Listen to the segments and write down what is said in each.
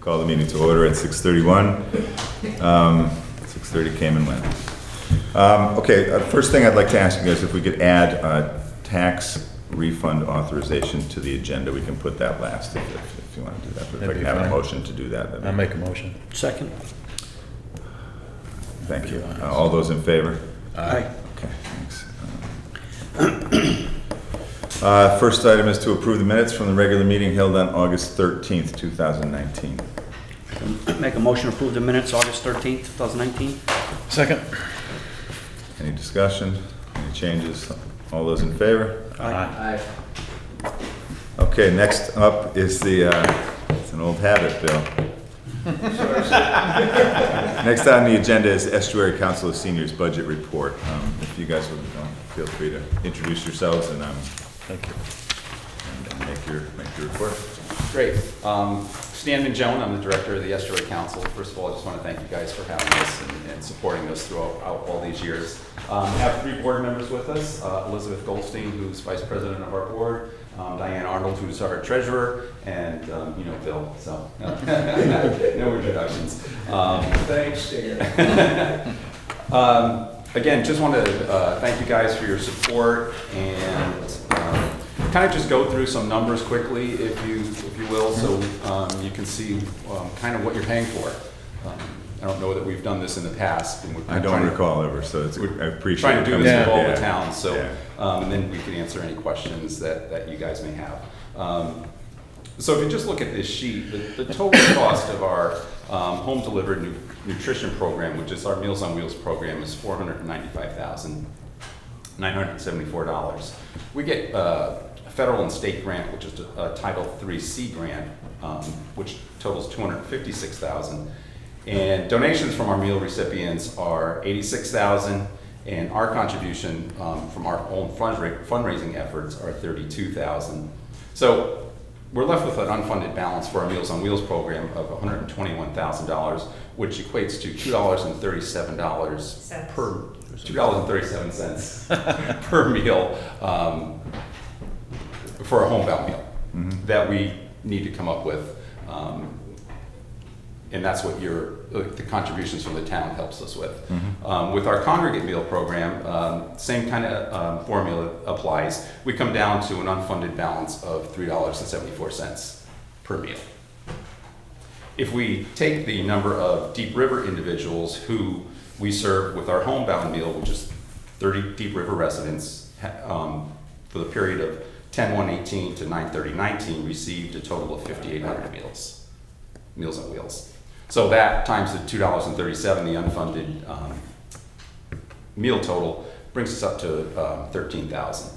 Call the meeting to order at 6:31. 6:30 came and went. Okay, first thing I'd like to ask you guys if we could add tax refund authorization to the agenda. We can put that last if you want to do that. But if I can have a motion to do that. I'll make a motion. Second. Thank you. All those in favor? Aye. Okay, thanks. First item is to approve the minutes from the regular meeting held on August 13th, 2019. Make a motion to approve the minutes, August 13th, 2019. Second. Any discussion? Any changes? All those in favor? Aye. Okay, next up is it's an old habit, Bill. Next on the agenda is Estuary Council of Seniors Budget Report. If you guys would feel free to introduce yourselves and Thank you. make your report. Great. Stan Minjone, I'm the director of the Estuary Council. First of all, I just want to thank you guys for having us and supporting us throughout all these years. I have 3 board members with us. Elizabeth Goldstein, who's vice president of our board, Diane Arnold, who's our treasurer, and Bill, so no introductions. Thanks, Stan. Again, just want to thank you guys for your support and kind of just go through some numbers quickly, if you will, so you can see kind of what you're paying for. I don't know that we've done this in the past. I don't recall ever, so I appreciate trying to do this with all Yeah. the towns, so Yeah. and then we can answer any questions that you guys may have. So if you just look at this sheet, the total cost of our home delivered nutrition program, which is our Meals on Wheels program, is $495,974. We get a federal and state grant, which is a Title III-C grant, which totals $256,000. And donations from our meal recipients are $86,000, and our contribution from our own fundraising efforts are $32,000. So we're left with an unfunded balance for our Meals on Wheels program of $121,000, which equates to $2.37 per meal for a homebound meal that we need to come up with. And that's what the contributions from the town helps us with. With our congregate meal program, same kind of formula applies. We come down to an unfunded balance of $3.74 per meal. If we take the number of Deep River individuals who we serve with our homebound meal, which is 30 Deep River residents, for the period of 10/1/18 to 9/30/19, received a total of 5,800 Meals on Wheels. So that times the $2.37, the unfunded meal total, brings us up to $13,000.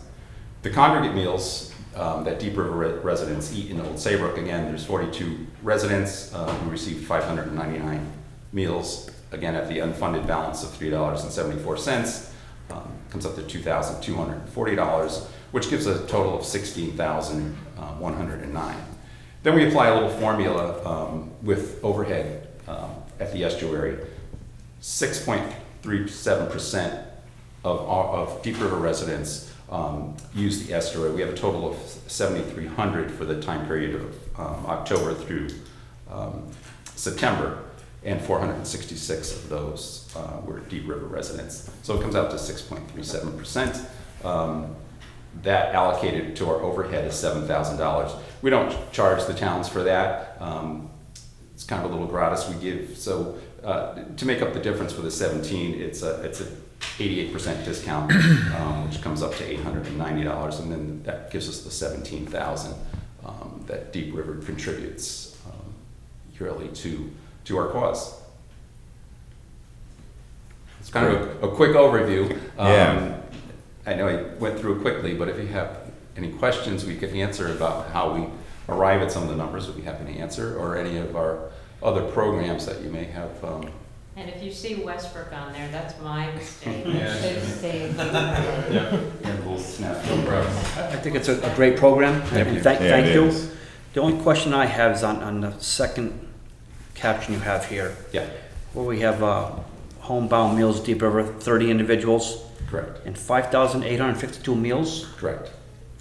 The congregate meals that Deep River residents eat in Old Saybrook, again, there's 42 residents who received 599 meals, again at the unfunded balance of $3.74, comes up to $2,240, which gives a total of $16,109. Then we apply a little formula with overhead at the estuary. 6.37% of Deep River residents use the estuary. We have a total of 7,300 for the time period of October through September, and 466 of those were Deep River residents. So it comes out to 6.37%. That allocated to our overhead is $7,000. We don't charge the towns for that. It's kind of a little gratis we give. So to make up the difference for the 17, it's a 88% discount, which comes up to $890, and then that gives us the $17,000 that Deep River contributes yearly to our cause. It's kind of a quick overview. I know I went through it quickly, but if you have any questions we could answer about how we arrive at some of the numbers, we'd be happy to answer, or any of our other programs that you may have. And if you see Westbrook on there, that's my mistake. Yeah. Should say. I think it's a great program. Thank you. is. The only question I have is on the second caption you have here, Yeah, where we have homebound meals, Deep River, 30 individuals, correct, and 5,852 meals correct.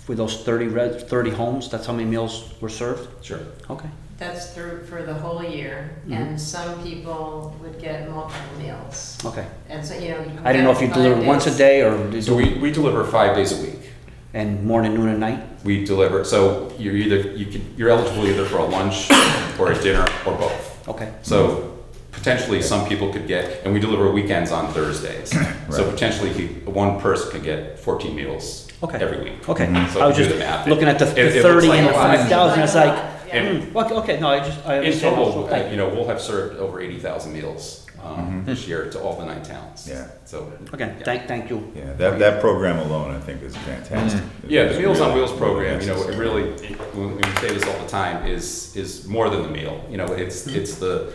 for those 30 homes. That's how many meals were served? Sure. Okay. That's through for the whole year, and some people would get multiple meals. Okay. And so, you know. I didn't know if you five deliver once a days. day or So we deliver 5 days a week. and morning, noon, and night? We deliver, so you're eligible either for a lunch or a dinner or both. Okay. So potentially some people could get, and we deliver weekends on Thursdays. So Right. potentially one person could get 14 meals Okay. every week. Okay. Mhm. So I was if you just do the math, looking at the it looks 30 like and a the lot. 5,000. It's like, And okay, no, I in understand. total, Thank you. we'll have served over 80,000 meals this year to all the 9 towns. Yeah. So Again, yeah. thank you. Yeah, that program alone, I think, is fantastic. Yeah, the It's Meals on really- Wheels program, really you know, it necessary. really, when we say this all the time, is more than the meal. You know, it's the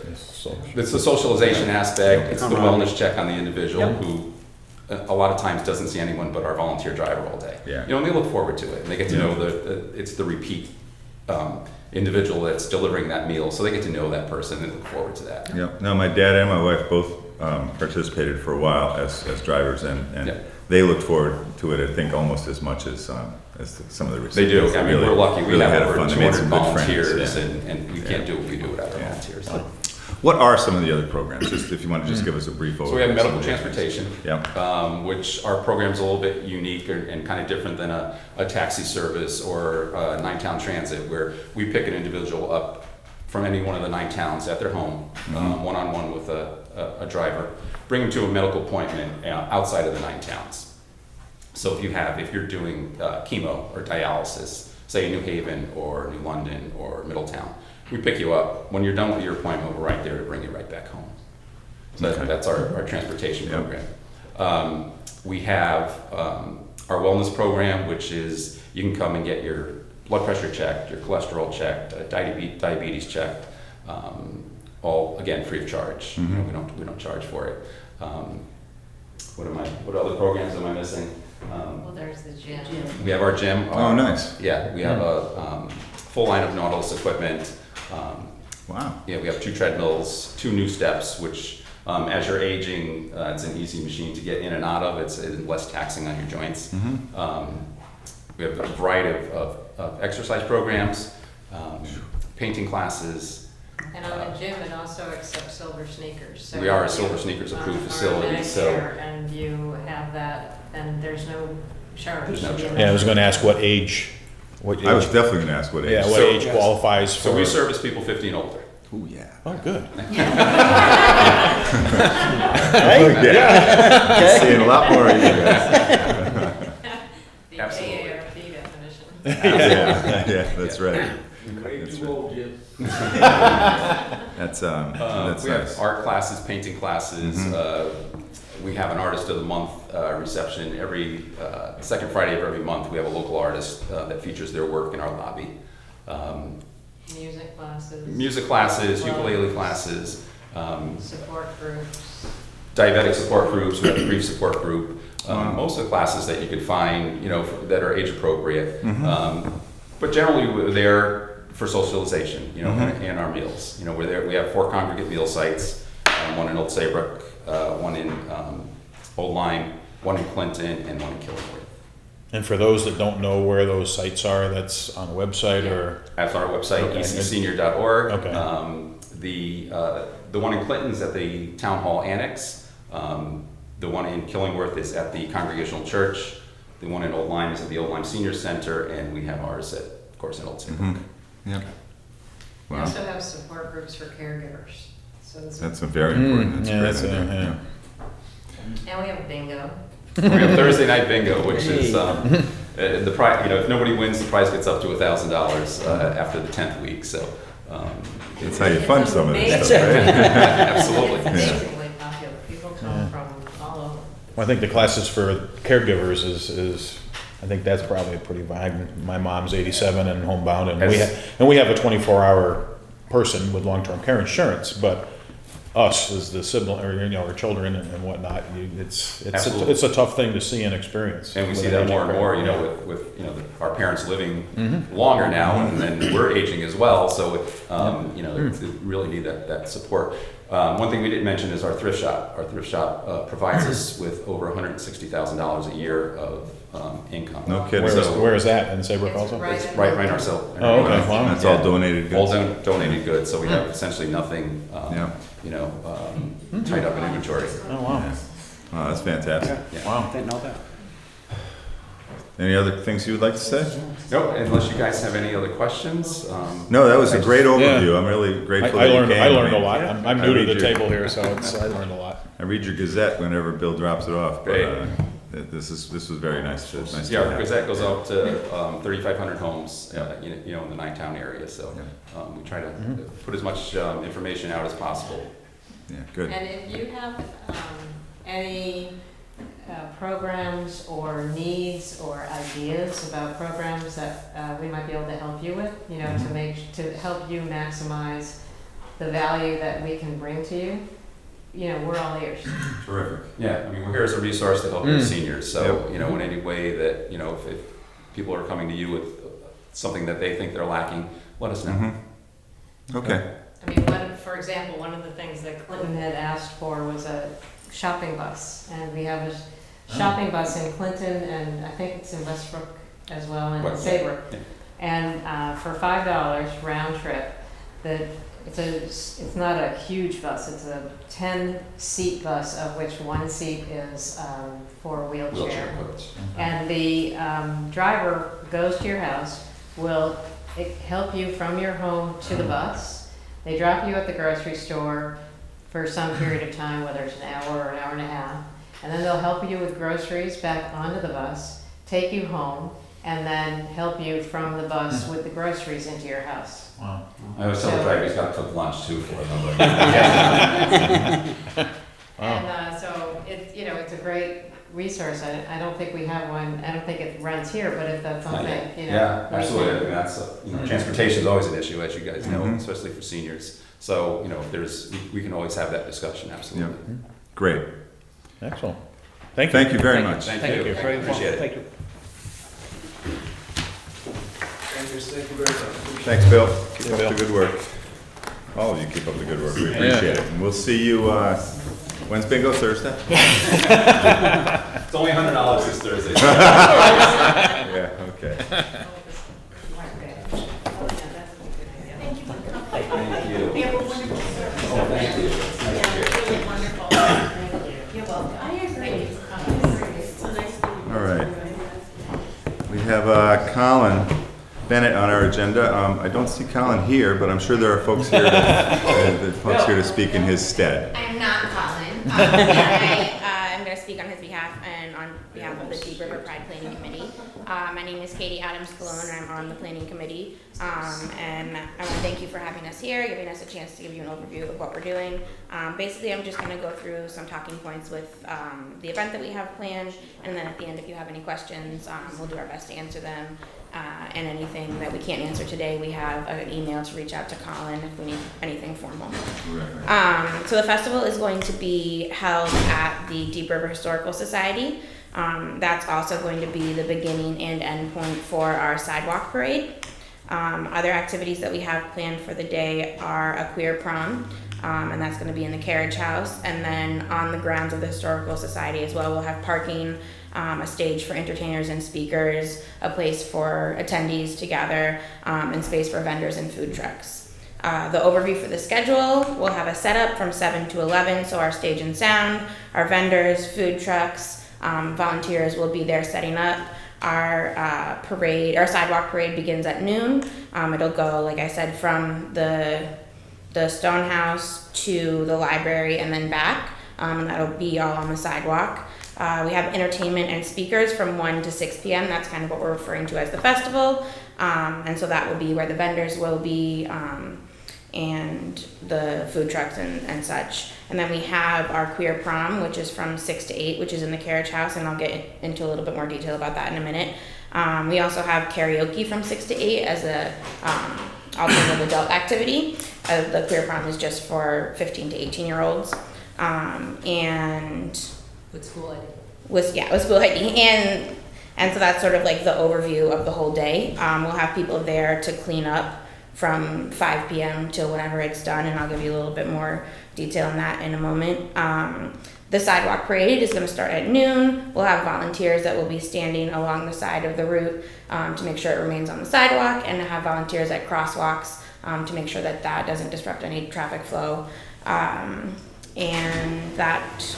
socialization aspect, it's the wellness check on the individual Yep. who a lot of times doesn't see anyone but our volunteer driver all day. Yeah. You know, and they look forward to it, and they get to know it's the repeat individual that's delivering that meal, so they get to know that person and look forward to that. Yeah, no, my dad and my wife both participated for a while as drivers, and Yeah. they looked forward to it, I think, almost as much as some of the They recipients. do. I mean, really- we're lucky. We really have had over fun. They made 200 some good friends, volunteers, yeah. and we can't do what we do without our Yeah. volunteers. What are some of the other programs? Just if you want to just give us a brief overview. So we have of some medical of the- transportation, Yeah. which our program's a little bit unique and kind of different than a taxi service or 9-town transit, where we pick an individual up from any one of the 9 towns at their home, one-on-one with a driver, bring them to a medical appointment outside of the 9 towns. So if you're doing chemo or dialysis, say in New Haven or New London or Middletown, we pick you up. When you're done with your appointment, we're right there to bring you right back home. So Okay. that's our transportation Yep. program. We have our wellness program, which is you can come and get your blood pressure checked, your cholesterol checked, diabetes checked, all again free of charge. You know, we don't charge for it. What other programs am I missing? Well, there's the gym. We have our gym. Oh, nice. Yeah, we have a full line of Nautilus equipment. Wow. Yeah, we have 2 treadmills, 2 new steps, which as you're aging, it's an easy machine to get in and out of. It's less taxing on your joints. We have a variety of exercise programs, painting classes. And on the gym, it also accepts silver sneakers. So We are a if Silver you Sneakers approved are facility, so- Medicare And you have that, then there's no charge. There's no to be a charge. Yeah, I was member. gonna ask what age, I was definitely going to ask what age. yeah, what So- age qualifies for. So we service people 50 and older. Oh, yeah. Oh, good. Yeah. Seeing a lot more of you guys. The Absolutely. AARP definition. Yeah, that's right. Way too old, Jim. That's We have nice. art classes, painting classes. We have an Artist of the Month reception every second Friday of every month. We have a local artist that features their work in our lobby. Music classes. Music classes, ukulele classes, Support groups. diabetic support groups. We have a grief support group. Most of the classes that you could find, you know, that are age appropriate. But generally, we're there for socialization, you know, and our meals. You know, we're there. We have 4 congregate meal sites, one in Old Saybrook, one in Old Lyme, one in Clinton, and one in Killingworth. And for those that don't know where those sites are, that's on a website or? That's on our website, Okay. ecsenior.org. Okay. The one in Clinton is at the Town Hall Annex. The one in Killingworth is at the Congregational Church. The one in Old Lyme is at the Old Lyme Senior Center, and we have ours at, of course, in Old Saybrook. Yeah. We Wow. also have support groups for caregivers. So this- That's a very important. That's yeah, a great that's idea. yeah. And we have bingo. We have Thursday night bingo, which is the prize. You know, if nobody wins, the prize gets up to $1,000 after the 10th week. So That's how you fund some of this That's stuff, right? absolutely. It's amazingly popular. People come from all over. Well, I think the classes for caregivers is I think that's probably a pretty vibrant. My mom's 87 and homebound, and we have a 24-hour person with long-term care insurance, but us as the sibling, or our children and whatnot, it's Absolutely. a tough thing to see and experience. And we with see an that aging more and more, you know, parent. with you know, our parents living longer now, and then we're aging as well. So, you know, they really need that support. One thing we didn't mention is our thrift shop. Our thrift shop provides us with over $160,000 a year of income. No kidding. Where is that, in Saybrook It's also? right It's right in our cell. Oh, okay, wow. That's all donated All goods? donated goods, so we have essentially nothing, Yeah. tied up in inventory. Oh, wow. Oh, that's fantastic. Yeah. Wow. Didn't know that. Any other things you would like to say? Nope, unless you guys have any other questions. No, that was a great Yeah. overview. I'm really grateful I that you learned, came. I learned a mean, lot. I'm I new to read the your- table here, so I learned a lot. I read your Gazette whenever Bill drops it off, but Great. this was very nice. Nice Yeah, to our have. Gazette goes out to 3,500 homes, in the Nine-Town area, so we try to put as much information out as possible. Yeah, good. And if you have any programs or needs or ideas about programs that we might be able to help you with, to help you maximize the value that we can bring to you, we're all ears. Terrific. Yeah, I mean, we're here as a resource to help your seniors, so, Yep. in any way that, if people are coming to you with something that they think they're lacking, let us know. Mm-hmm. Okay. I mean, for example, one of the things that Clinton had asked for was a shopping bus. And we have a shopping bus in Clinton, and I think it's in Westbrook as well, and in Right. Saybrook. Yeah. And for $5 round trip, it's not a huge bus, it's a 10-seat bus, of which one seat is for a Wheelchair coach. and the driver goes to your house, will help you from your home to the bus. They drop you at the grocery store for some period of time, whether it's an hour or an hour and a half. And then they'll help you with groceries back onto the bus, take you home, and then help you from the bus with the groceries into your house. Wow. I always tell the driver he's got to cook lunch too for them. And so it's a great resource. I don't think we have one. I don't think it runs here, but if that's something, Yeah, we absolutely. I can- mean, that's, transportation is always an issue, as you guys know, Mhm. especially for seniors. So, we can always have that discussion, absolutely. Great. Excellent. Thank you. Thank you very much. Thank Thank you. you. Appreciate it. Thank you. Thank you very much. Thanks, Bill. Keep Yeah, up Bill. the good work. All of you keep up the good work. We Yeah. appreciate it. And we'll see you, when's bingo? Thursday? It's only $100 this Thursday. Yeah, okay. Thank you. We have a wonderful service. Oh, thank you. Yeah, really wonderful. You're welcome. I agree. It's so nice to meet you. All right. We have Colin Bennett on our agenda. I don't see Colin here, but I'm sure there are folks here to speak in his stead. I'm not Colin. I'm going to speak on his behalf and on behalf of the Deep River Pride Planning Committee. My name is Katie Adams Cologne, and I'm on the Planning Committee. And I want to thank you for having us here, giving us a chance to give you an overview of what we're doing. Basically, I'm just going to go through some talking points with the event that we have planned, and then at the end, if you have any questions, we'll do our best to answer them. And anything that we can't answer today, we have an email to reach out to Colin if we need anything formal. So the festival is going to be held at the Deep River Historical Society. That's also going to be the beginning and end point for our sidewalk parade. Other activities that we have planned for the day are a queer prom, and that's going to be in the carriage house. And then on the grounds of the Historical Society as well, we'll have parking, a stage for entertainers and speakers, a place for attendees to gather, and space for vendors and food trucks. The overview for the schedule, we'll have a setup from 7 to 11, so our stage and sound, our vendors, food trucks, volunteers will be there setting up. Our sidewalk parade begins at noon. It'll go, like I said, from the Stone House to the library and then back, and that'll be all on the sidewalk. We have entertainment and speakers from 1 to 6 p.m. That's kind of what we're referring to as the festival. And so that will be where the vendors will be, and the food trucks and such. And then we have our queer prom, which is from 6 to 8, which is in the carriage house, and I'll get into a little bit more detail about that in a minute. We also have karaoke from 6 to 8 as a alternative adult activity. The queer prom is just for 15 to 18-year-olds. And With school ID. with school ID, and so that's sort of like the overview of the whole day. We'll have people there to clean up from 5 p.m. till whenever it's done, and I'll give you a little bit more detail on that in a moment. The sidewalk parade is going to start at noon. We'll have volunteers that will be standing along the side of the route to make sure it remains on the sidewalk, and have volunteers at crosswalks to make sure that that doesn't disrupt any traffic flow. And that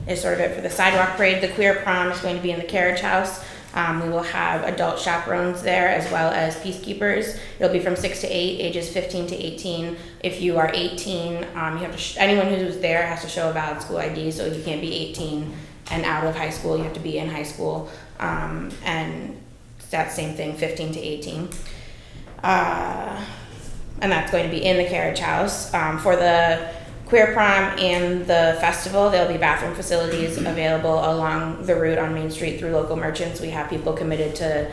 is sort of it for the sidewalk parade. The queer prom is going to be in the carriage house. We will have adult chaperones there as well as peacekeepers. It'll be from 6 to 8, ages 15 to 18. If you are 18, you have to anyone who's there has to show a valid school ID. So you can't be 18 and out of high school. You have to be in high school, and that same thing, 15 to 18. And that's going to be in the carriage house. For the queer prom and the festival, there'll be bathroom facilities available along the route on Main Street through local merchants. We have people committed to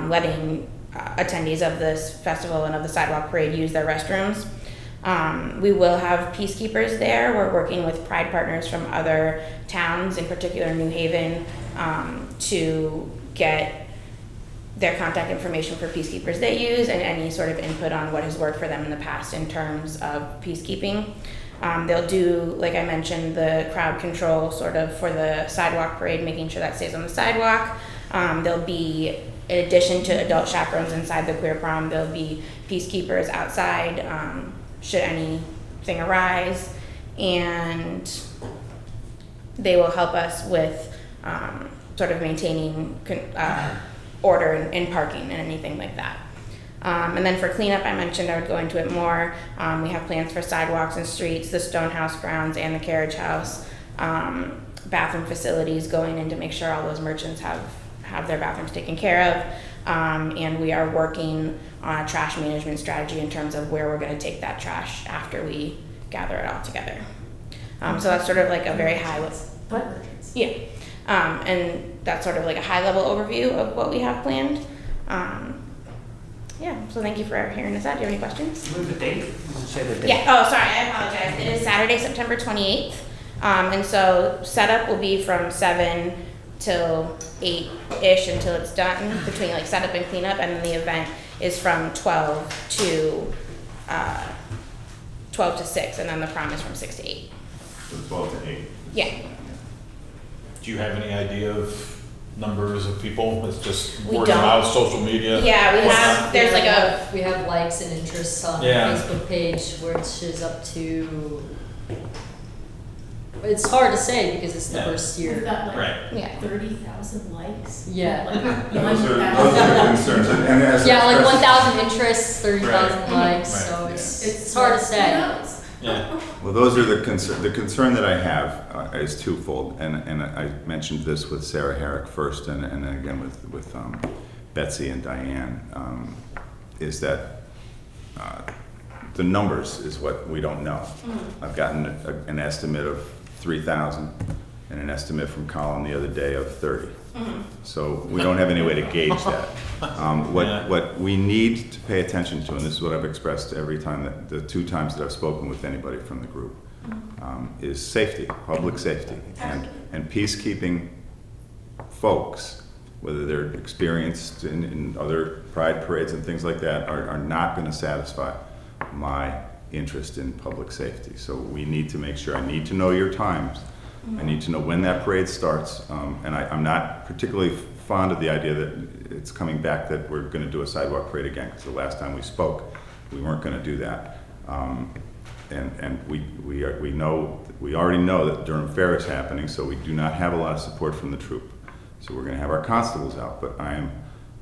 letting attendees of this festival and of the sidewalk parade use their restrooms. We will have peacekeepers there. We're working with Pride partners from other towns, in particular New Haven, to get their contact information for peacekeepers they use and any sort of input on what has worked for them in the past in terms of peacekeeping. They'll do, like I mentioned, the crowd control sort of for the sidewalk parade, making sure that stays on the sidewalk. There'll be, in addition to adult chaperones inside the queer prom, there'll be peacekeepers outside should anything arise. And they will help us with sort of maintaining order in parking and anything like that. And then for cleanup, I mentioned I would go into it more. We have plans for sidewalks and streets, the Stonehouse grounds and the carriage house, bathroom facilities going in to make sure all those merchants have their bathrooms taken care of. And we are working on a trash management strategy in terms of where we're going to take that trash after we gather it all together. So that's sort of like a very high level. What? Yeah. And that's sort of like a high level overview of what we have planned. Yeah, so thank you for hearing us out. Do you have any questions? What was the date? Did you say the date? Yeah, oh, sorry, I apologize. It is Saturday, September 28th. And so setup will be from 7 till 8-ish until it's done, between like setup and cleanup, and then the event is from 12 to 6, and then the prom is from 6 to 8. So 12 to 8. Yeah. Do you have any idea of numbers of people? It's just We word of don't. mouth, social media? Yeah, we have, there's like a, We have likes and interests on the Yeah. Facebook page, which is up to, it's hard to say because it's the Yeah. first We've year. got like Right. yeah. 30,000 likes. Yeah. Like Those are 1,000. the concerns, and as Yeah, like expressed- 1,000 interests, 30,000 Right. likes, Right. so Yeah. it's hard to Who say. knows? Yeah. Well, those are the concern. The concern that I have is twofold, and I mentioned this with Sarah Herrick first, and then again with Betsy and Diane, is that the numbers is what we don't know. I've gotten an estimate of 3,000 and an estimate from Colin the other day of 30. So we don't have any way to gauge that. What we need to pay attention to, and this is what I've expressed every time, that the 2 times that I've spoken with anybody from the group, is safety, public safety, and peacekeeping folks, whether they're experienced in other pride parades and things like that, are not going to satisfy my interest in public safety. So we need to make sure, I need to know your times. I need to know when that parade starts, and I'm not particularly fond of the idea that it's coming back that we're going to do a sidewalk parade again, because the last time we spoke, we weren't going to do that. And we already know that Durham Fair is happening, so we do not have a lot of support from the troop. So we're going to have our constables out, but I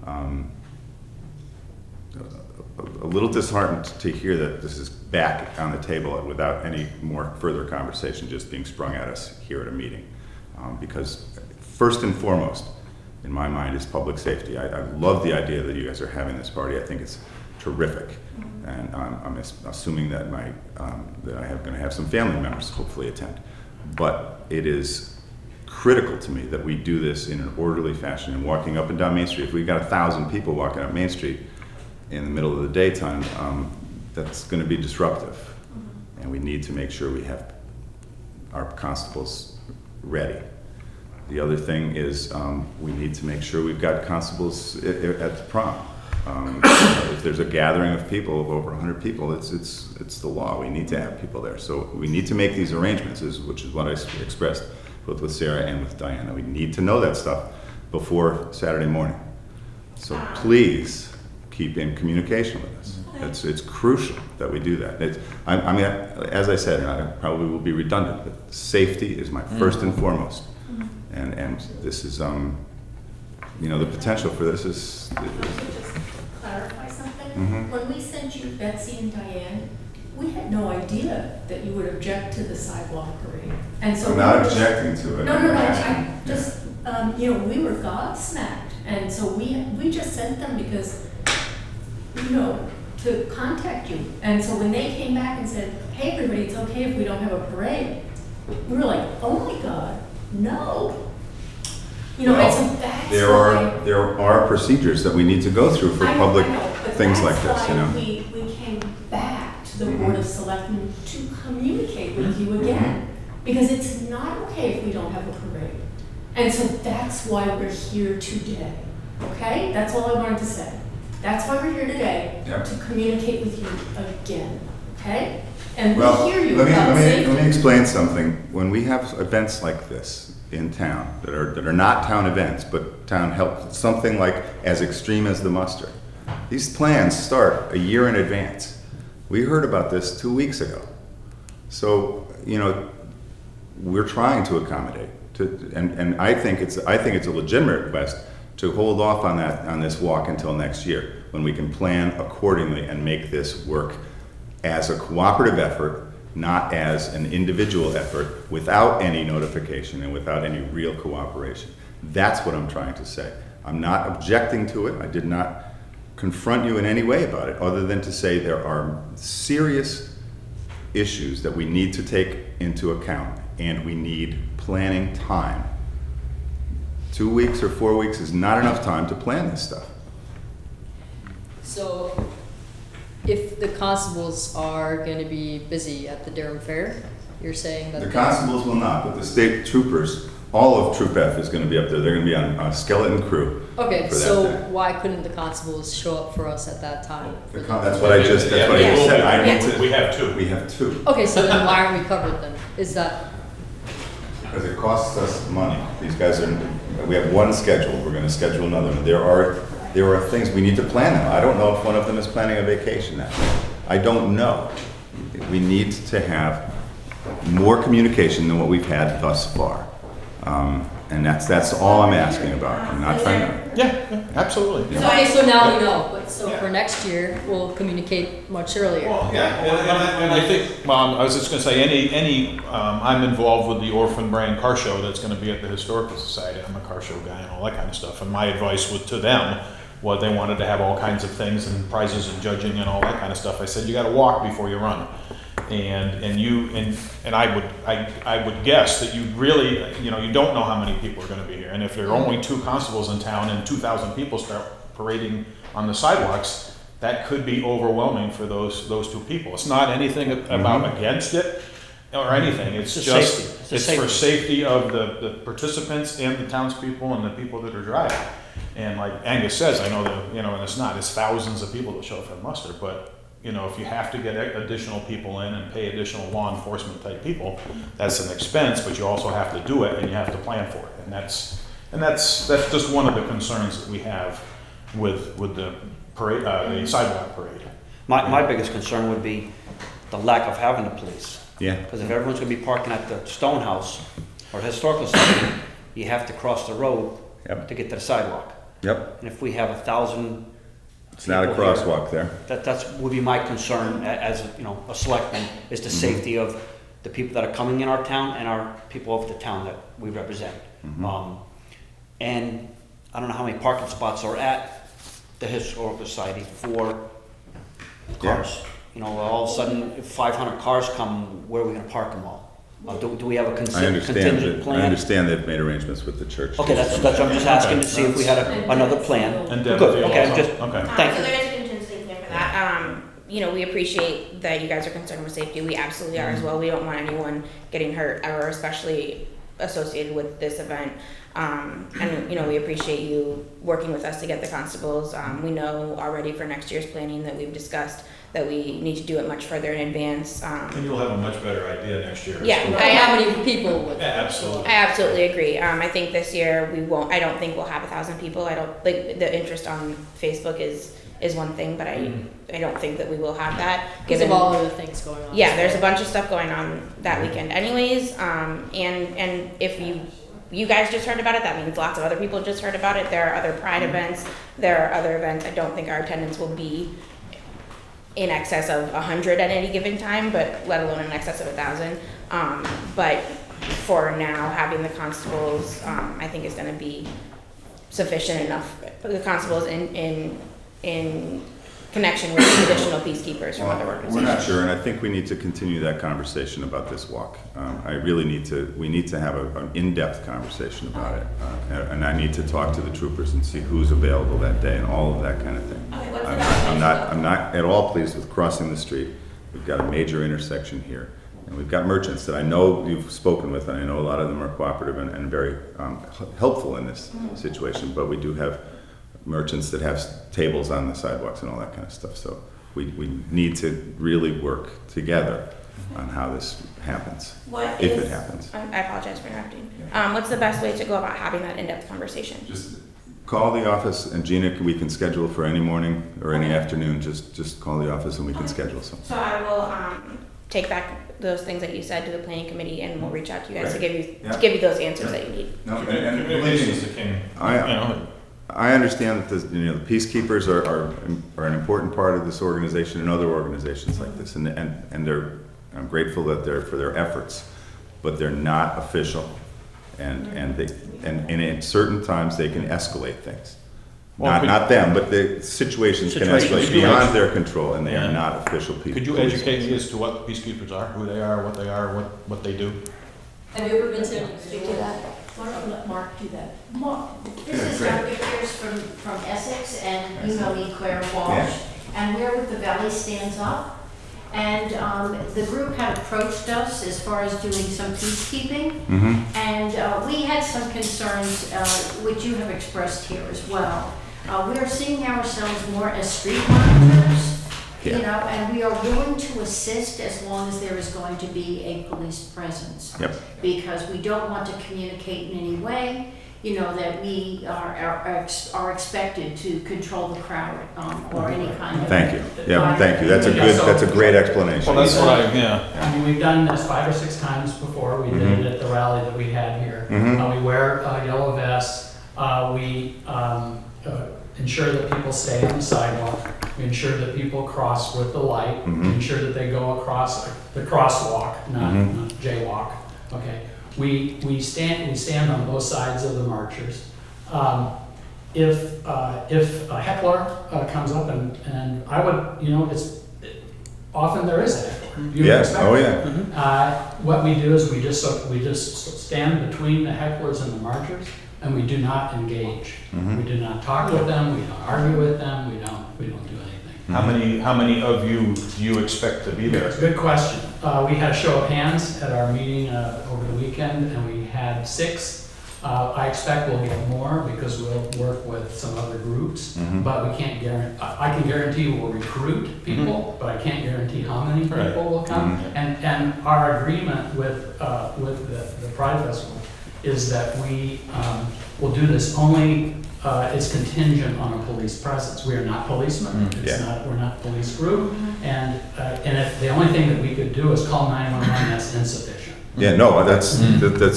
am a little disheartened to hear that this is back on the table without any more further conversation just being sprung at us here at a meeting. Because first and foremost, in my mind, is public safety. I love the idea that you guys are having this party. I think it's terrific. And I'm assuming that that I am going to have some family members hopefully attend. But it is critical to me that we do this in an orderly fashion and walking up and down Main Street. If we've got 1,000 people walking up Main Street in the middle of the daytime, that's going to be disruptive. And we need to make sure we have our constables ready. The other thing is we need to make sure we've got constables at the prom. If there's a gathering of people, of over 100 people, it's the law. We need to have people there. So we need to make these arrangements, which is what I expressed both with Sarah and with Diana. We need to know that stuff before Saturday morning. So please keep in communication with us. It's crucial that we do that. I mean, as I said, and I probably will be redundant, but safety is my first and foremost. And this is, the potential for this is. Can I just clarify something? Mhm. When we sent you Betsy and Diane, we had no idea that you would object to the sidewalk parade. And so I'm not we were- objecting to it. No, I'm no, no, asking. I just, we were gobsmacked, and so we just sent them because, to contact you. And so when they came back and said, hey, everybody, it's okay if we don't have a parade, we were like, oh my God, no. And so that's why. There are procedures that we need to go through for I know, public I know, but things like this, that's why we came back to the Board of Selectmen to communicate with you again. Because it's not okay if we don't have a parade. And so that's why we're here today, okay? That's all I wanted to say. That's why we're here today, Yep. to communicate with you again, okay? And we Well, hear you let about me safety. explain something. When we have events like this in town, that are not town events, but town help, something like as extreme as the muster, these plans start a year in advance. We heard about this 2 weeks ago. So, we're trying to accommodate, and I think it's a legitimate request to hold off on this walk until next year, when we can plan accordingly and make this work as a cooperative effort, not as an individual effort, without any notification and without any real cooperation. That's what I'm trying to say. I'm not objecting to it. I did not confront you in any way about it, other than to say there are serious issues that we need to take into account, and we need planning time. 2 weeks or 4 weeks is not enough time to plan this stuff. So, if the constables are gonna be busy at the Durham Fair, you're saying that. The constables will not, but the state troopers, all of Troop F is going to be up there. They're going to be on a skeleton crew. Okay, for that so day. why couldn't the constables show up for us at that time? That's what I just said. We I need to. We have two. We have two. Okay, so then why aren't we covered then? Is that, Because it costs us money. These guys we have one schedule. We're going to schedule another. There are things we need to plan now. I don't know if one of them is planning a vacation now. I don't know. We need to have more communication than what we've had thus far. And that's all I'm asking about. I'm not trying to. Yeah, absolutely. okay, so now we know, but so for next year, we'll communicate much earlier. Well, yeah, and I think, I was just gonna say, I'm involved with the Orphan Brain Car Show that's gonna be at the Historical Society. I'm a car show guy and all that kind of stuff. And my advice to them, was they wanted to have all kinds of things and prizes and judging and all that kind of stuff. I said, you gotta walk before you run. And I would guess that you really, you don't know how many people are gonna be here. And if there are only two constables in town and 2,000 people start parading on the sidewalks, that could be overwhelming for those two people. It's not anything about against it or anything. It's It's just, safety. it's for safety of the participants and the townspeople and the people that are driving. And like Angus says, I know that, and it's thousands of people that show up for the muster, but if you have to get additional people in and pay additional law enforcement type people, that's an expense, but you also have to do it and you have to plan for it. And that's just one of the concerns that we have with the parade, the sidewalk parade. My biggest concern would be the lack of having the police. Yeah. Because if everyone's gonna be parking at the Stonehouse or Historical Society, you have to cross the road Yep. to get to the sidewalk. Yep. And if we have 1,000 It's not a people here, crosswalk there. would be my concern as a selectman, is the safety of the people that are coming in our town and our people of the town that we represent. And I don't know how many parking spots are at the Historical Society for cars. All of a sudden, if 500 cars come, where are we gonna park them all? Do we have a contingent plan? I understand they've made arrangements with the church. Okay, that's what I'm just asking to see if we had another plan. And Good, Devonville okay, I'm also. just, Okay. thank So you. there is a contingency plan for that. We appreciate that you guys are concerned with safety. We absolutely are as well. We don't want anyone getting hurt ever, especially associated with this event. And, you know, we appreciate you working with us to get the constables. We know already for next year's planning that we've discussed that we need to do it much further in advance. And you'll have a much better idea next year. Yeah, How many people would? Yeah, absolutely. I absolutely agree. I think this year we won't. I don't think we'll have 1,000 people. I don't like the interest on Facebook is one thing, but I don't think that we will have that. Because of all of the things going on. Yeah, there's a bunch of stuff going on that weekend, anyways. And if you guys just heard about it, that means lots of other people just heard about it. There are other Pride events. There are other events. I don't think our attendance will be in excess of 100 at any given time, but let alone in excess of 1,000. But for now, having the constables, I think is going to be sufficient enough. The constables in connection with the additional peacekeepers from other organizations. We're not sure, and I think we need to continue that conversation about this walk. We need to have an in-depth conversation about it. And I need to talk to the troopers and see who's available that day and all of that kind of thing. Okay, what's the I'm not at all pleased with crossing the street. We've got a major intersection here. And we've got merchants that I know you've spoken with, and I know a lot of them are cooperative and very helpful in this situation, but we do have merchants that have tables on the sidewalks and all that kind of stuff. So we need to really work together on how this happens, if it happens. I apologize for interrupting. What's the best way to go about having that in-depth conversation? Just call the office, and Gina, we can schedule for any morning or any afternoon. Just call the office and we can schedule something. So I will take back those things that you said to the planning committee, and we'll reach out to you guys to give you those answers that you need. No, and believe me, I understand that the peacekeepers are an important part of this organization and other organizations like this, and I'm grateful that for their efforts, but they're not official, and in certain times they can escalate things. Not them, but the situations can escalate beyond their control, and they are not official people. Could you educate me as to what peacekeepers are, who they are, what they do? Have you ever been to? Speak to that. Let Mark do that. Mark, this is Dr. Pierce from Essex, and you know me, Claire Walsh, and we're with the Valley Stands Up. And the group had approached us as far as doing some peacekeeping, and we had some concerns, which you have expressed here as well. We are seeing ourselves more as street monitors, you know, and we are willing to assist as long as there is going to be a police presence. Yep. Because we don't want to communicate in any way, you know, that we are expected to control the crowd or any kind of. Thank you. Yeah, thank you. That's a great explanation. Well, that's what I mean, we've done this 5 or 6 times before. We did it at the rally that we had here. We wear yellow vests. We ensure that people stay on the sidewalk. We ensure that people cross with the light. We ensure that they go across the crosswalk, not jaywalk. Okay. We stand on both sides of the marchers. If a heckler comes up and I would, you know, often there is a heckler. Yes. Oh yeah. What we do is we just stand between the hecklers and the marchers, and we do not engage. We do not talk with them. We don't argue with them. We don't do anything. How many of you do you expect to be there? Good question. We had a show of hands at our meeting over the weekend, and we had 6. I expect we'll get more because we'll work with some other groups, but we can't guarantee. I can guarantee we'll recruit people, but I can't guarantee how many people will come. And our agreement with the Pride Festival is that we will do this only. It's contingent on a police presence. We are not policemen. We're not a police group. And if the only thing that we could do is call 911, that's insufficient. Yeah, no, that's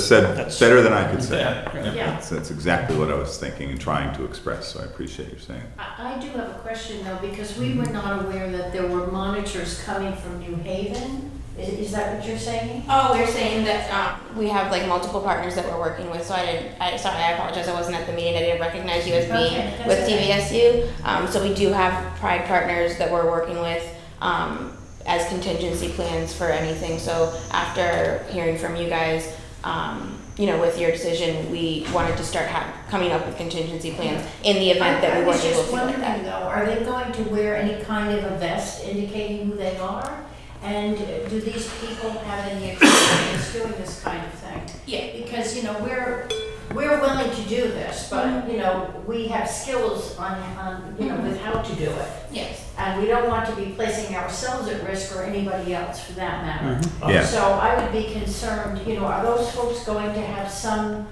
said better than I could say. Yeah. That's exactly what I was thinking and trying to express, so I appreciate you saying it. I do have a question though, because we were not aware that there were monitors coming from New Haven. Is that what you're saying? Oh, we're saying that we have like multiple partners that we're working with. So sorry, I apologize. I wasn't at the meeting. I didn't recognize you as being with TVSU. So we do have Pride partners that we're working with as contingency plans for anything. So after hearing from you guys, you know, with your decision, we wanted to start coming up with contingency plans in the event that we weren't able to do that. I was just wondering though, are they going to wear any kind of a vest indicating who they are? And do these people have any experience doing this kind of thing? Yeah. because, you know, we're willing to do this, but, you know, we have skills on, you know, with how to do it. Yes. And we don't want to be placing ourselves at risk or anybody else for that matter. Yeah. So I would be concerned, you know, are those folks going to have some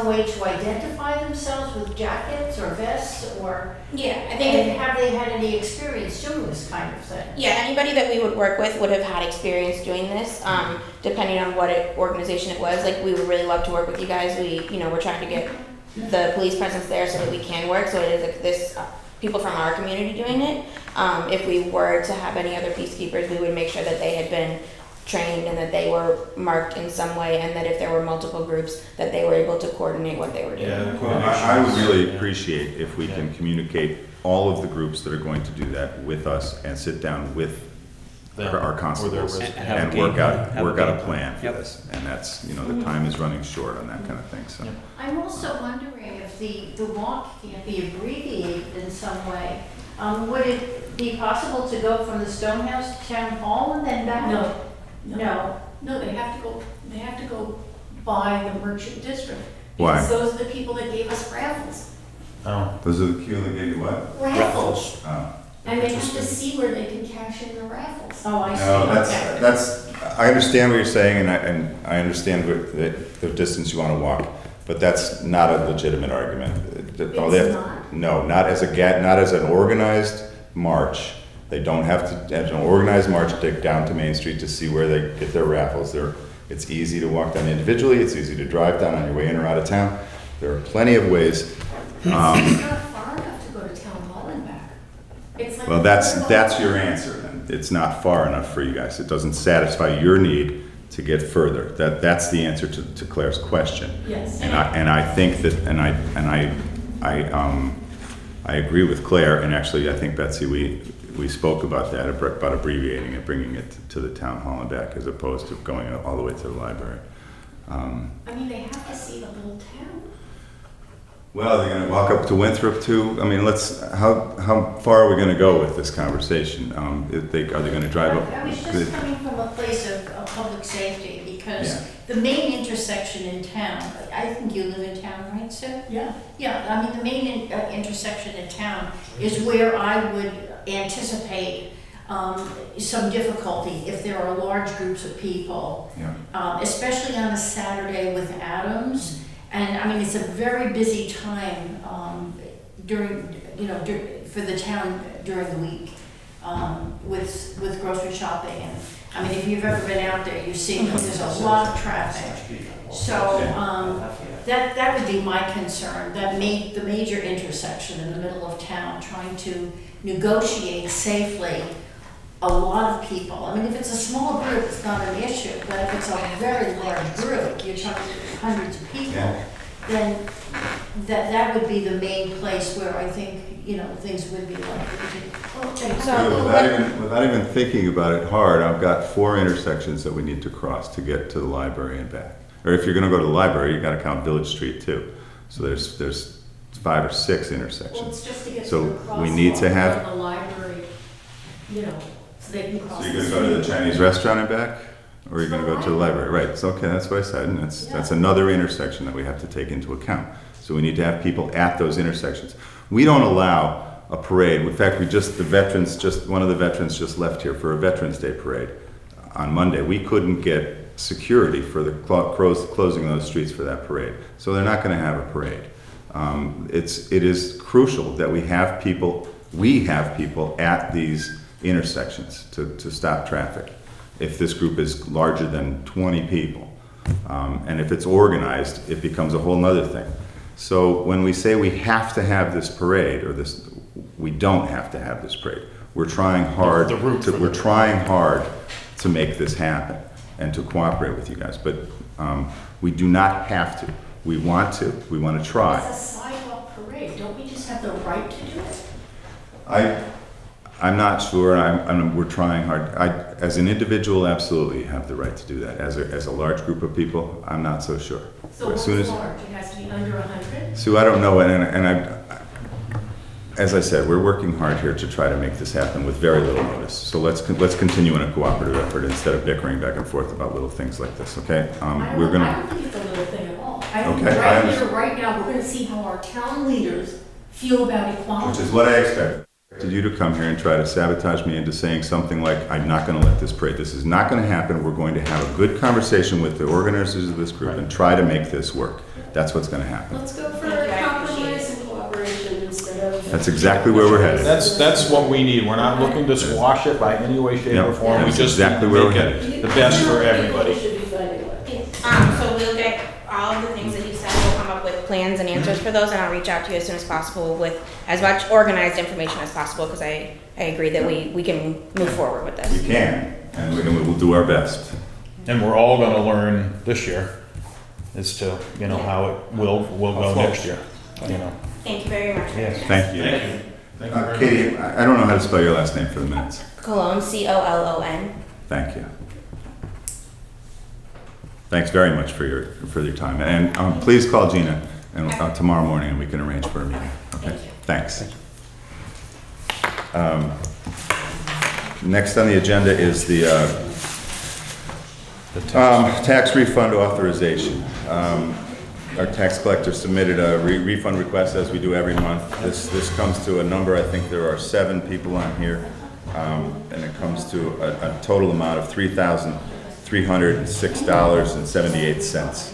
way to identify themselves with jackets or vests or? Yeah, I And think, have they had any experience doing this kind of thing? yeah, anybody that we would work with would have had experience doing this, depending on what organization it was. Like, we would really love to work with you guys. We're trying to get the police presence there so that we can work, so it is like this, people from our community doing it. If we were to have any other peacekeepers, we would make sure that they had been trained and that they were marked in some way, and that if there were multiple groups, that they were able to coordinate what they were doing. Yeah. Well, I would really appreciate if we can communicate all of the groups that are going to do that with us and sit down with Them, our or constables their And have a and game work plan. out Have a a game plan plan. for Yep. this. And that's, you know, the time is running short on that kind of thing, so. I'm also wondering if the walk can be abbreviated in some way. Would it be possible to go from the Stonehouse to Town Hall and then back? No, they have to go by the merchant district. Why? Because those are the people that gave us raffles. Oh, Those are the people that gave you what? Raffles. Oh. And they have to see where they can cash in the raffles. Oh, I see, No, okay. that's, I understand what you're saying, and I understand the distance you want to walk, but that's not a legitimate argument. All they It's have- not? No, not as an organized march. They don't have to have an organized march down to Main Street to see where they get their raffles. It's easy to walk down individually, it's easy to drive down on your way in or out of town. There are plenty of ways. It's not far enough to go to Town Hall and back. It's like. Well, that's your answer then. It's not far enough for you guys. It doesn't satisfy your need to get further. That's the answer to Claire's question. Yes. And I think that, I agree with Claire, and actually, I think, Betsy, we spoke about that, about abbreviating it, bringing it to the town hall and back, as opposed to going all the way to the library. I mean, they have to see the whole town. Well, they're gonna walk up to Winthrop too. I mean, how far are we gonna go with this conversation? Are they gonna drive up? I was just coming from a place of public safety, because the main intersection in town, I think you live in town, right, Sue? Yeah. Yeah, I mean, the main intersection in town is where I would anticipate some difficulty if there are large groups of people, especially on a Saturday with Adams. And I mean, it's a very busy time for the town during the week with grocery shopping. And I mean, if you've ever been out there, you see that there's a lot of traffic. So that would be my concern, the major intersection in the middle of town, trying to negotiate safely a lot of people. I mean, if it's a small group, it's not an issue, but if it's a very large group, you're talking hundreds of people, then that would be the main place where I think, you know, things would be likely to. So- Without even thinking about it hard, I've got 4 intersections that we need to cross to get to the library and back. Or if you're gonna go to the library, you gotta count Village Street too. So there's 5 or 6 Well, intersections. it's just to get to So the we need to crosswalk have- from the library, you know, so they can cross. So you're the gonna go to the street. Chinese restaurant and back? Or you're gonna go to the library? Right, it's okay, that's what I said, and that's another intersection that we have to take into account. So we need to have people at those intersections. We don't allow a parade. In fact, one of the veterans just left here for a Veterans Day parade on Monday. We couldn't get security for the closing those streets for that parade. So they're not gonna have a parade. It is crucial that we have people at these intersections to stop traffic. If this group is larger than 20 people, and if it's organized, it becomes a whole nother thing. So when we say we have to have this parade, we don't have to have this parade. We're trying hard to make this happen and to cooperate with you guys, but we do not have to. We want to try. It's a sidewalk parade, don't we just have the right to do it? I'm not sure, we're trying hard. As an individual, absolutely have the right to do that. As a large group of people, I'm not so sure. So As what's soon as- large, it has to be under 100? Sue, I don't know, and as I said, we're working hard here to try to make this happen with very little notice. So let's continue in a cooperative effort instead of bickering back and forth about little things like this, okay? I We're don't gonna, think it's a little thing at all. I think Okay, I right here, understand. right now, we're gonna see how our town leaders feel about which equality. is what I expected. I expected you to come here and try to sabotage me into saying something like, I'm not gonna let this parade. This is not gonna happen. We're going to have a good conversation with the organizers of this group and try to make this work. That's what's gonna happen. Let's go for Thank you, I compromise and cooperation instead of. That's exactly where we're headed. That's what we need. We're not looking to squash it by any way, shape, or Yep, form. We that's just exactly need to where make we're it the best for everybody. Should be fighting with. So we'll get all of the things that you said, we'll come up with plans and answers for those, and I'll reach out to you as soon as possible with as much organized information as possible, because I agree that we can move forward with We this. can, and we will do our best. And we're all gonna learn this year as to, you know, how it will go next year, you know. Thank you very much. Yes. Thank you. Thank you very much. Katie, I don't know how to spell your last name for the minutes. Cologne, C-O-L-O-N. Thank you. Thanks very much for your time. And please call Gina and, tomorrow morning and we can arrange for a meeting. Okay? Thanks. Next on the agenda is the tax refund authorization. Our tax collector submitted a refund request as we do every month. This comes to a number, I think there are 7 people on here. And it comes to a total amount of $3,306.78.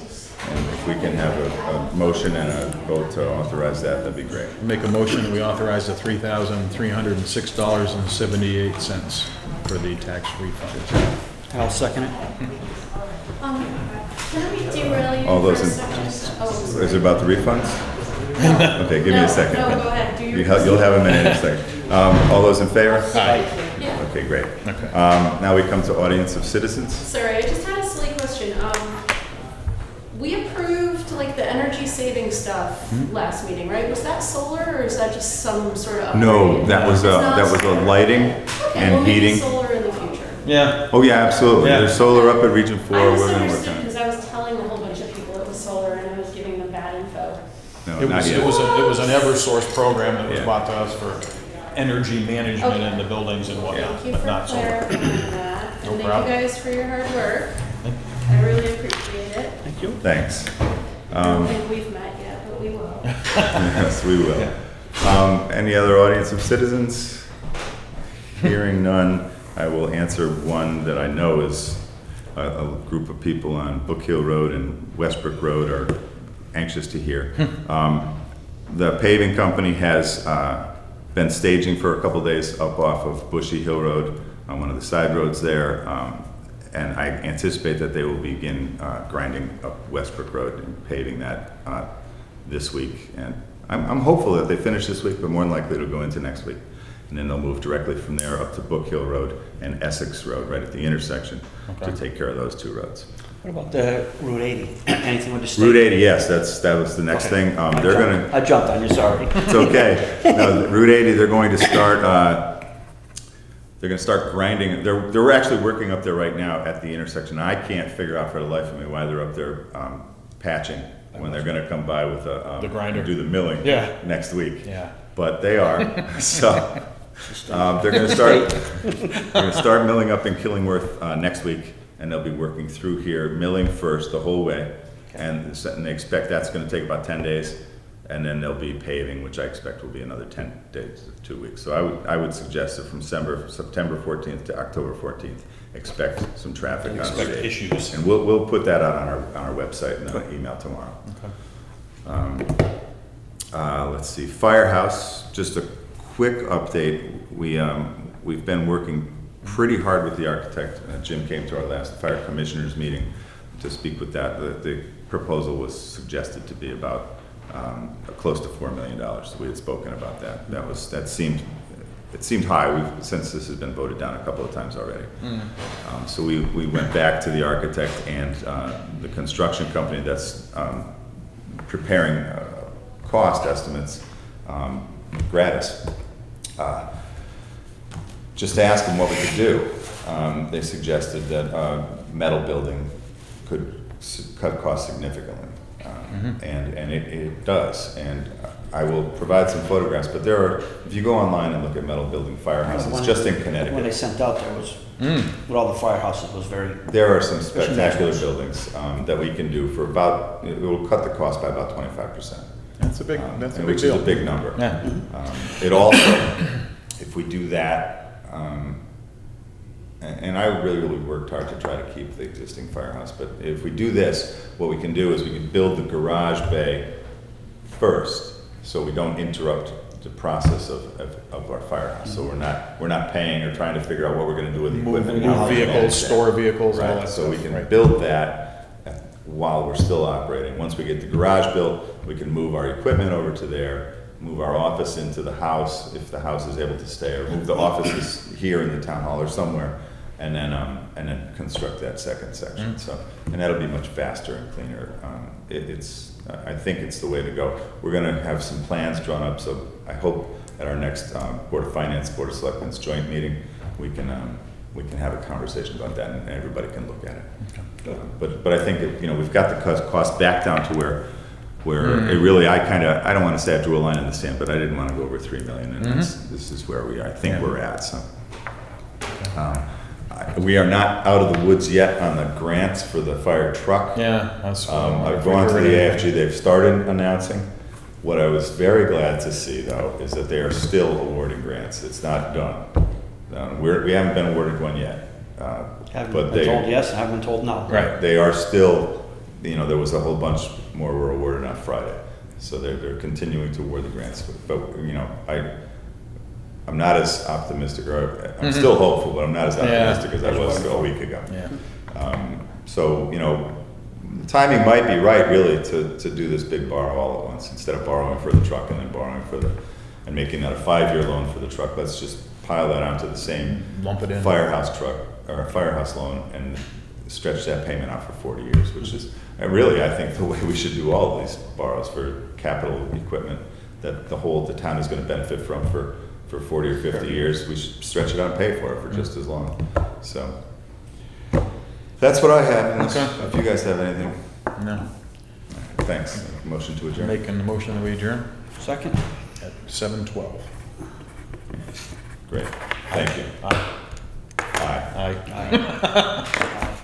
And if we can have a motion and a vote to authorize that, that'd be great. Make a motion that we authorize the $3,306.78 for the tax refund. I'll second it. Can we derail you All for a those in- second? Is it about the refunds? Okay, give me a second. No, go ahead, do your. You'll have a minute in a second. All those in favor? Aye. Yeah. Okay, great. Okay. Now we come to audience of citizens. Sorry, I just had a silly question. We approved like the energy saving stuff last meeting, right? Was that solar or is that just some sort of upgrade? No, that was It's not a solar. lighting Okay, well, and maybe heating. solar in the future. Yeah. Oh, yeah, absolutely. Yeah. There's solar up at Region 4. I We're gonna work misunderstood on it. because I was telling a whole bunch of people it was solar and I was giving them bad info. No, It not was, yet. it was an Eversource program that was Yeah. bought to us for energy management Okay. in the buildings and whatnot, Thank you but for not solar. clarifying that. No And thank problem. you guys for your hard work. I really appreciate it. Thank you. Thanks. I don't think we've met yet, but we will. Yes, we will. Any other audience of citizens? Hearing none, I will answer one that I know is a group of people on Book Hill Road and Westbrook Road are anxious to hear. The paving company has been staging for a couple days up off of Bushy Hill Road on one of the side roads there. And I anticipate that they will begin grinding up Westbrook Road and paving that this week. And I'm hopeful that they finish this week, but more than likely it'll go into next week. And then they'll move directly from there up to Book Hill Road and Essex Road, right at the intersection, to take care of those 2 roads. What about the Route 80? Anything with the state? Route 80, yes, that was the next thing. They're gonna, I jumped on you, sorry. it's okay. No, Route 80, they're going to start, grinding. They're actually working up there right now at the intersection. I can't figure out for the life of me why they're up there patching when they're gonna come by with The grinder. do the milling Yeah. next week. Yeah. But they are, so, they're gonna start milling up in Killingworth next week, and they'll be working through here, milling first the whole way. And they expect that's gonna take about 10 days, and then they'll be paving, which I expect will be another 10 days, 2 weeks. So I would suggest that from September 14th to October 14th, expect some traffic on the Expect day. issues. And we'll put that out on our website and an email tomorrow. Let's see, Firehouse, just a quick update. We've been working pretty hard with the architect. Jim came to our last fire commissioners meeting to speak with that. The proposal was suggested to be about close to $4 million. We had spoken about that. It seemed high since this has been voted down a couple of times already. So we went back to the architect and the construction company that's preparing cost estimates gratis. Just to ask them what we could do. They suggested that a metal building could cut costs significantly, and it does. And I will provide some photographs, but there are, if you go online and look at metal building firehouses, just in When they Connecticut, sent out, there was, with all the firehouses, was very, there are some spectacular buildings that we can do for about, it will cut the cost by about 25%. That's a big, that's a big Which deal. is a big number. Yeah. It also, if we do that, and I really worked hard to try to keep the existing firehouse, but if we do this, what we can do is we can build the garage bay first, so we don't interrupt the process of our firehouse. So we're not paying or trying to figure out what we're gonna do with the equipment. Move vehicles, store vehicles, all Right, that so stuff. we can Right. build that while we're still operating. Once we get the garage built, we can move our equipment over to there, move our office into the house if the house is able to stay, or move the offices here in the town hall or somewhere, and then construct that second section. So, and that'll be much faster and cleaner. I think it's the way to go. We're gonna have some plans drawn up, so I hope at our next Board of Finance, Board of Selectmen's joint meeting, we can have a conversation about that, and everybody can look at it. But I think we've got the cost back down to where it really, I don't want to say I drew a line in the sand, but I didn't want to go over 3 million, and this is where I think we're at. So we are not out of the woods yet on the grants for the fire truck. Yeah, that's. I've gone to the AFG. They've started announcing. What I was very glad to see, though, is that they are still awarding grants. It's not done. We haven't been awarded one yet. haven't But been told yes, haven't been told no. Right. They are still, there was a whole bunch more were awarded on Friday. So they're continuing to award the grants. But, I'm not as optimistic, or I'm still hopeful, but I'm not as optimistic as I was a week ago. Yeah. So, the timing might be right, really, to do this big borrow all at once, instead of borrowing for the truck and then borrowing and making that a 5-year loan for the truck. Let's just pile that onto the same Lump it in. firehouse truck, or a firehouse loan, and stretch that payment out for 40 years, which is, and really, I think the way we should do all of these borrows for capital equipment that the town is going to benefit from for 40 or 50 years. We should stretch it out and pay for it for just as long. So that's what I have. Unless, if you guys have anything. No. Thanks. Motion to adjourn. Making the motion that we adjourn Second? at 7:12. Great. Thank you. Aye. Aye. Aye. Aye.